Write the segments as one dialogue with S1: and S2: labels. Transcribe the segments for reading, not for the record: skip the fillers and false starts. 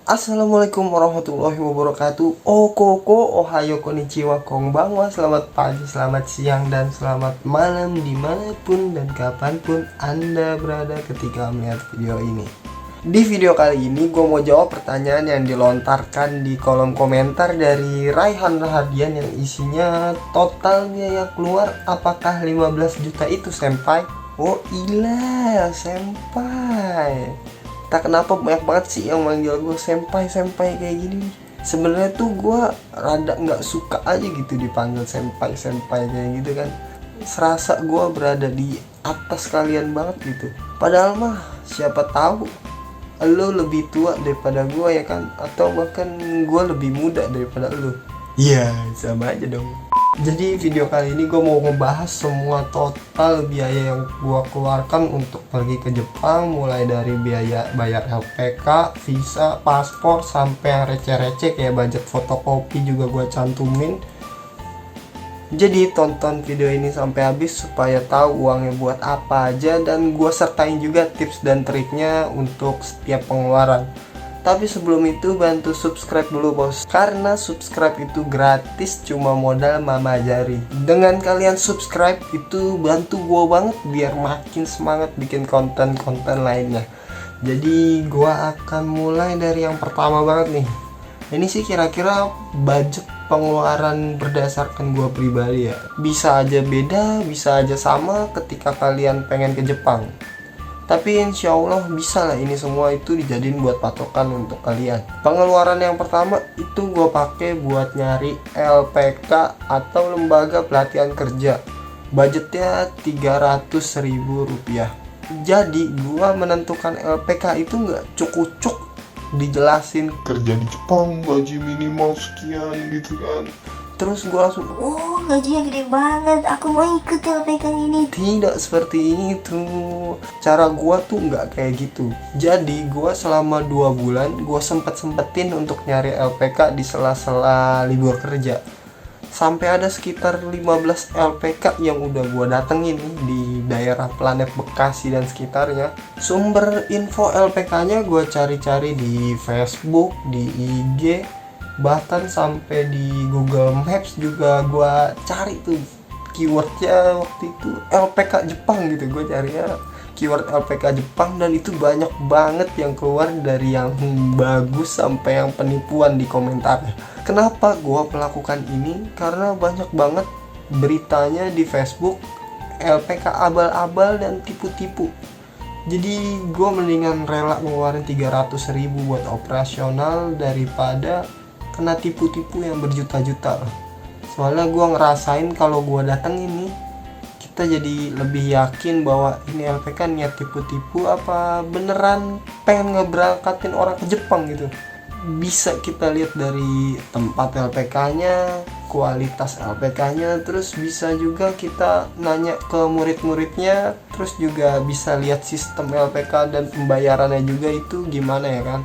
S1: Assalamualaikum warahmatullahi wabarakatuh. Ohayo konnichiwa konbanwa. Selamat pagi, selamat siang, dan selamat malam dimanapun dan kapanpun Anda berada ketika melihat video ini. Di video kali ini gue mau jawab pertanyaan yang dilontarkan di kolom komentar dari Raihan Rahadian yang isinya total biaya keluar apakah 15 juta itu senpai? Oh iya senpai. Tak kenapa banyak banget sih yang manggil gue senpai kayak gini. Sebenarnya tuh gue rada nggak suka aja gitu dipanggil senpai kayak gitu kan. Serasa gue berada di atas kalian banget gitu. Padahal mah siapa tahu lo lebih tua daripada gue ya kan, atau bahkan gue lebih muda daripada lo. Iya sama aja dong. Jadi video kali ini gue mau ngebahas semua total biaya yang gue keluarkan untuk pergi ke Jepang, mulai dari biaya bayar LPK, visa, paspor, sampai yang receh-receh kayak budget fotokopi juga gue cantumin. Jadi tonton video ini sampai habis supaya tahu uangnya buat apa aja, dan gue sertain juga tips dan triknya untuk setiap pengeluaran. Tapi sebelum itu bantu subscribe dulu bos, karena subscribe itu gratis, cuma modal mama jari. Dengan kalian subscribe itu bantu gue banget biar makin semangat bikin konten-konten lainnya. Jadi gue akan mulai dari yang pertama banget nih. Ini sih kira-kira budget pengeluaran berdasarkan gue pribadi ya. Bisa aja beda, bisa aja sama ketika kalian pengen ke Jepang. Tapi insya Allah bisa lah ini semua itu dijadiin buat patokan untuk kalian. Pengeluaran yang pertama itu gue pakai buat nyari LPK atau lembaga pelatihan kerja. Budgetnya 300.000 rupiah. Jadi gue menentukan LPK itu nggak cuk-cuk dijelasin
S2: kerja di Jepang gaji minimal sekian gitu kan.
S1: Terus gue langsung
S3: gajinya gede banget, aku mau ikut LPK ini.
S1: tidak seperti itu. Cara gue tuh nggak kayak gitu. Jadi gue selama 2 bulan gue sempetin untuk nyari LPK di sela-sela libur kerja. Sampai ada sekitar 15 LPK yang udah gue datengin di daerah Planet Bekasi dan sekitarnya. Sumber info LPK-nya gue cari-cari di Facebook, di IG, bahkan sampai di Google Maps juga gue cari tuh keywordnya. Waktu itu LPK Jepang gitu, gue carinya keyword LPK Jepang, dan itu banyak banget yang keluar, dari yang bagus sampai yang penipuan di komentarnya. Kenapa gue melakukan ini? Karena banyak banget beritanya di Facebook LPK abal-abal dan tipu-tipu. Jadi gue mendingan rela ngeluarin 300.000 buat operasional daripada kena tipu-tipu yang berjuta-juta. Soalnya gue ngerasain kalau gue datang ini, kita jadi lebih yakin bahwa ini LPK niat tipu-tipu apa beneran pengen ngeberangkatin orang ke Jepang gitu. Bisa kita lihat dari tempat LPK-nya, kualitas LPK-nya, terus bisa juga kita nanya ke murid-muridnya, terus juga bisa lihat sistem LPK dan pembayarannya juga itu gimana ya kan.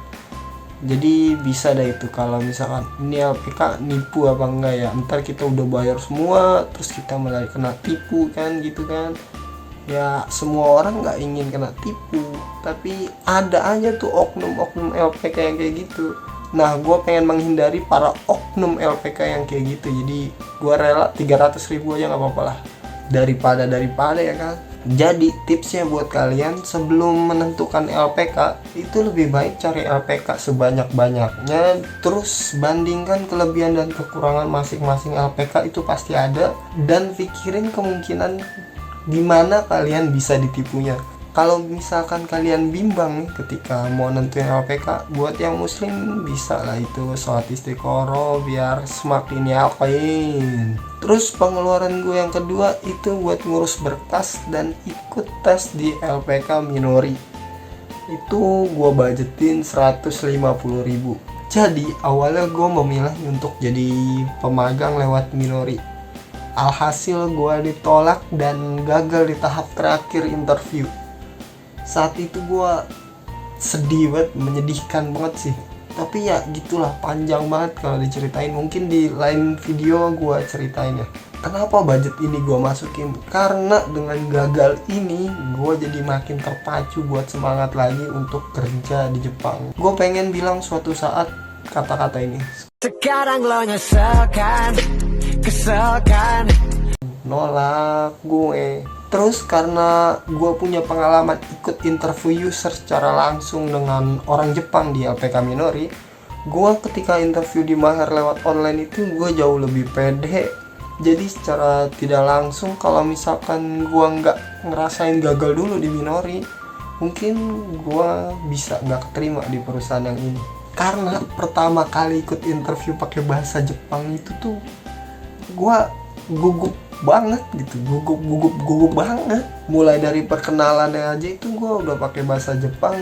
S1: Jadi bisa dah itu kalau misalkan ini LPK nipu apa enggak ya. Ntar kita udah bayar semua terus kita malah kena tipu kan gitu kan. Ya semua orang nggak ingin kena tipu, tapi ada aja tuh oknum-oknum LPK yang kayak gitu. Nah gue pengen menghindari para oknum LPK yang kayak gitu. Jadi gue rela 300.000 aja nggak apa-apa lah, daripada ya kan. Jadi tipsnya buat kalian sebelum menentukan LPK itu lebih baik cari LPK sebanyak-banyaknya, terus bandingkan kelebihan dan kekurangan masing-masing LPK itu pasti ada, dan pikirin kemungkinan gimana kalian bisa ditipunya. Kalau misalkan kalian bimbang nih ketika mau nentuin LPK, buat yang muslim bisa lah itu sholat istiqoroh biar semakin yakin. Terus pengeluaran gue yang kedua itu buat ngurus berkas dan ikut tes di LPK Minori. Itu gue budgetin 150.000. Jadi awalnya gue memilih untuk jadi pemagang lewat Minori. Alhasil gue ditolak dan gagal di tahap terakhir interview. Saat itu gue sedih banget, menyedihkan banget sih. Tapi ya gitulah, panjang banget kalau diceritain. Mungkin di lain video gue ceritain ya. Kenapa budget ini gue masukin? Karena dengan gagal ini gue jadi makin terpacu buat semangat lagi untuk kerja di Jepang. Gue pengen bilang suatu saat kata-kata ini. Sekarang lo nyeselkan, keselkan, nolak gue. Terus karena gue punya pengalaman ikut interview user secara langsung dengan orang Jepang di LPK Minori, gue ketika interview di Maher lewat online itu gue jauh lebih pede. Jadi secara tidak langsung kalau misalkan gue nggak ngerasain gagal dulu di Minori, mungkin gue bisa nggak keterima di perusahaan yang ini. Karena pertama kali ikut interview pakai bahasa Jepang itu tuh gue gugup banget gitu, gugup banget. Mulai dari perkenalannya aja itu gue udah pakai bahasa Jepang,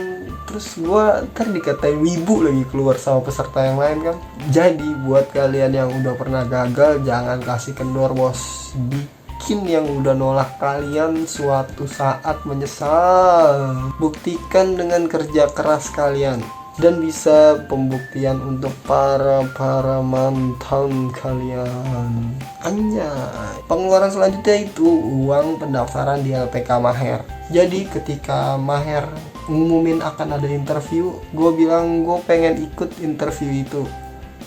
S1: terus gue ntar dikatain wibu lagi keluar sama peserta yang lain kan. Jadi buat kalian yang udah pernah gagal, jangan kasih kendor bos. Bikin yang udah nolak kalian suatu saat menyesal. Buktikan dengan kerja keras kalian, dan bisa pembuktian untuk para mantan kalian. Anjay. Pengeluaran selanjutnya itu uang pendaftaran di LPK Maher. Jadi ketika Maher ngumumin akan ada interview, gue bilang gue pengen ikut interview itu,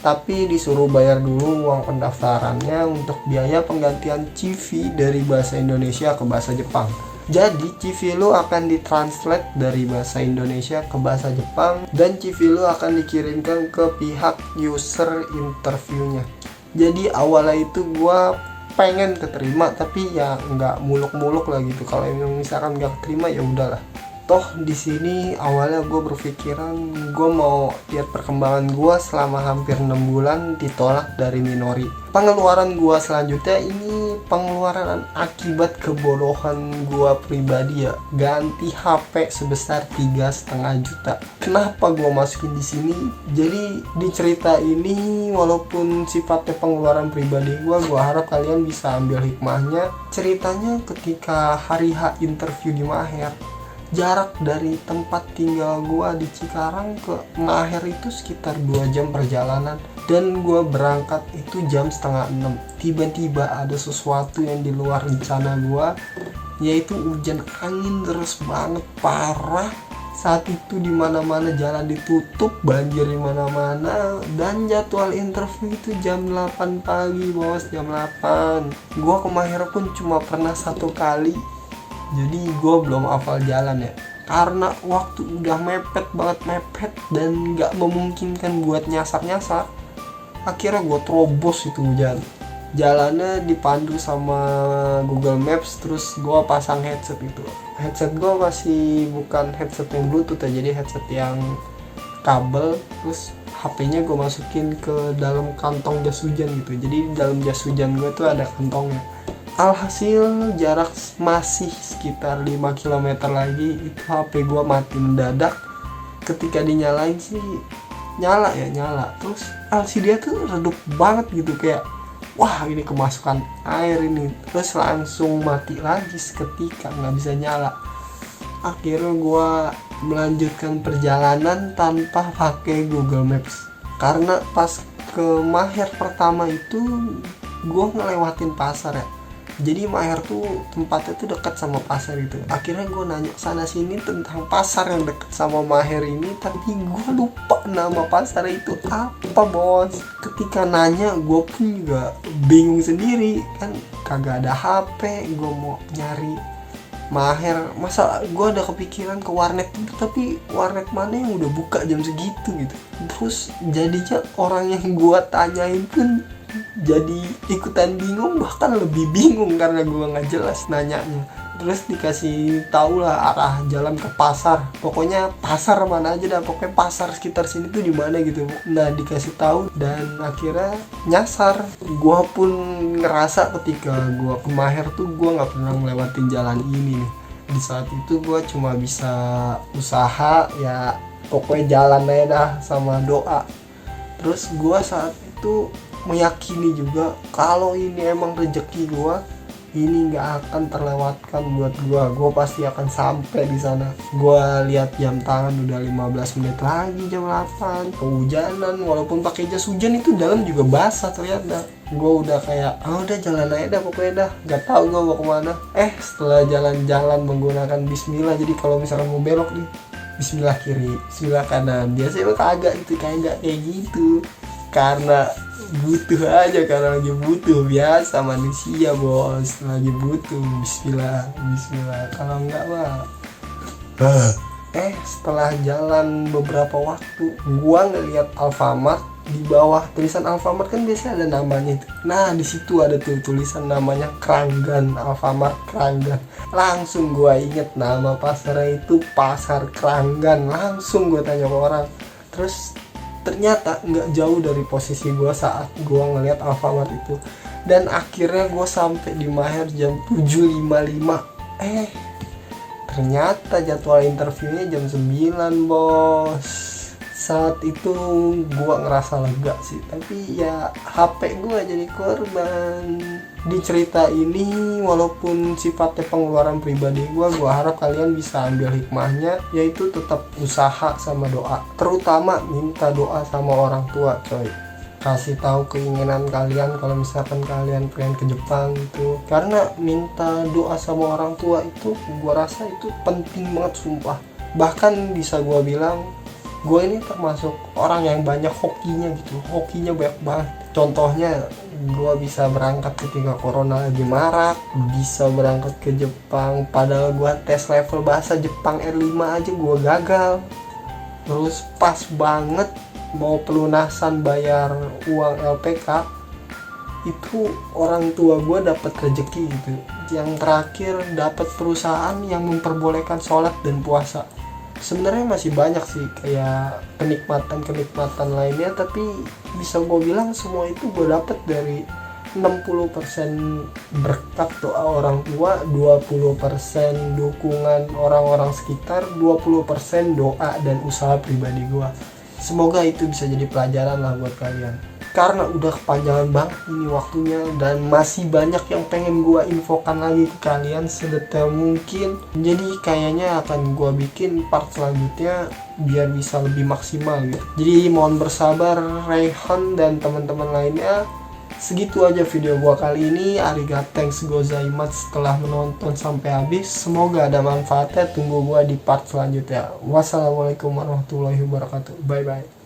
S1: tapi disuruh bayar dulu uang pendaftarannya untuk biaya penggantian CV dari bahasa Indonesia ke bahasa Jepang. Jadi CV lu akan ditranslate dari bahasa Indonesia ke bahasa Jepang, dan CV lu akan dikirimkan ke pihak user interviewnya. Jadi awalnya itu gua pengen keterima, tapi ya nggak muluk-muluk lah gitu. Kalau misalkan nggak keterima ya udahlah. Toh di sini awalnya gue berpikiran gue mau lihat perkembangan gue selama hampir 6 bulan ditolak dari Minori. Pengeluaran gue selanjutnya ini pengeluaran akibat kebodohan gue pribadi ya. Ganti HP sebesar 3,5 juta. Kenapa gue masukin di sini? Jadi di cerita ini walaupun sifatnya pengeluaran pribadi gue harap kalian bisa ambil hikmahnya. Ceritanya ketika hari H interview di Maher, jarak dari tempat tinggal gua di Cikarang ke Maher itu sekitar 2 jam perjalanan, dan gua berangkat itu jam 5:30. Tiba-tiba ada sesuatu yang di luar rencana gua, yaitu hujan angin deras banget parah. Saat itu di mana-mana jalan ditutup, banjir di mana-mana, dan jadwal interview itu jam 8 pagi, bos, jam 8. Gua ke Maher pun cuma pernah 1 kali. Jadi gue belum hafal jalan ya, karena waktu udah mepet dan gak memungkinkan buat nyasar. Akhirnya gue terobos itu jalannya dipandu sama Google Maps. Terus gue pasang headset itu. Headset gue masih bukan headset yang Bluetooth ya, jadi headset yang kabel. Terus HP-nya gue masukin ke dalam kantong jas hujan gitu. Jadi di dalam jas hujan gue tuh ada kantongnya. Alhasil jarak masih sekitar 5 km lagi, itu HP gua mati mendadak. Ketika dinyalain sih nyala. Terus LCD tuh redup banget gitu, kayak wah ini kemasukan air ini. Terus langsung mati lagi seketika, nggak bisa nyala. Akhirnya gua melanjutkan perjalanan tanpa pakai Google Maps, karena pas ke Maher pertama itu gua ngelewatin pasar ya. Jadi Maher tuh tempatnya tuh dekat sama pasar itu. Akhirnya gue nanya sana sini tentang pasar yang dekat sama Maher ini, tapi gue lupa nama pasar itu apa, bos. Ketika nanya gue pun juga bingung sendiri, kan kagak ada HP. Gue mau nyari Maher, masa gue ada kepikiran ke warnet itu, tapi warnet mana yang udah buka jam segitu gitu. Terus jadinya orang yang gue tanyain pun jadi ikutan bingung, bahkan lebih bingung karena gue nggak jelas nanyanya. Terus dikasih tahu lah arah jalan ke pasar, pokoknya pasar mana aja dah, pokoknya pasar sekitar sini tuh di mana gitu. Nah dikasih tahu dan akhirnya nyasar. Gue pun ngerasa ketika gue ke Maher tuh gue nggak pernah ngelewatin jalan ini nih. Di saat itu gue cuma bisa usaha ya, pokoknya jalan aja dah sama doa. Terus gue saat itu meyakini juga kalau ini emang rezeki gue ini nggak akan terlewatkan buat gue pasti akan sampai di sana. Gue lihat jam tangan udah 15 menit lagi jam 8, kehujanan, walaupun pakai jas hujan itu dalam juga basah ternyata. Gue udah kayak udah jalan aja dah pokoknya dah, nggak tahu gue mau kemana. Setelah jalan-jalan menggunakan bismillah, jadi kalau misalkan mau belok nih bismillah kiri, bismillah kanan, biasanya kagak gitu, kayak gitu karena butuh aja, karena lagi butuh, biasa manusia bos, lagi butuh bismillah kalau enggak mah setelah jalan beberapa waktu gua ngeliat Alfamart, di bawah tulisan Alfamart kan biasanya ada namanya itu. Nah di situ ada tuh tulisan namanya Kranggan, Alfamart Kranggan. Langsung gua inget nama pasarnya itu Pasar Kranggan. Langsung gua tanya ke orang, terus ternyata nggak jauh dari posisi gue saat gue ngeliat Alfamart itu. Dan akhirnya gue sampai di Maher jam 7.55. Ternyata jadwal interviewnya jam 9 bos. Saat itu gue ngerasa lega sih, tapi ya HP gue jadi korban. Di cerita ini walaupun sifatnya pengeluaran pribadi gue harap kalian bisa ambil hikmahnya, yaitu tetap usaha sama doa. Terutama minta doa sama orang tua coy. Kasih tahu keinginan kalian kalau misalkan kalian pengen ke Jepang gitu. Karena minta doa sama orang tua itu gue rasa itu penting banget sumpah. Bahkan bisa gue bilang gue ini termasuk orang yang banyak hokinya gitu, hokinya banyak banget. Contohnya gue bisa berangkat ketika corona lagi marak, bisa berangkat ke Jepang padahal gue tes level bahasa Jepang R5 aja gue gagal. Terus pas banget mau pelunasan bayar uang LPK, itu orang tua gue dapat rezeki gitu. Yang terakhir dapat perusahaan yang memperbolehkan sholat dan puasa. Sebenarnya masih banyak sih kayak kenikmatan lainnya, tapi bisa gue bilang semua itu gue dapet dari 60% berkat doa orang tua, 20% dukungan orang-orang sekitar, 20% doa dan usaha pribadi gue. Semoga itu bisa jadi pelajaran lah buat kalian. Karena udah kepanjangan banget ini waktunya dan masih banyak yang pengen gue infokan lagi ke kalian sedetail mungkin. Jadi kayaknya akan gue bikin part selanjutnya biar bisa lebih maksimal gitu. Jadi mohon bersabar Raihan dan teman-teman lainnya. Segitu aja video gue kali ini. Arigatou gozaimasu setelah menonton sampai habis. Semoga ada manfaatnya. Tunggu gue di part selanjutnya. Wassalamualaikum warahmatullahi wabarakatuh. Bye bye.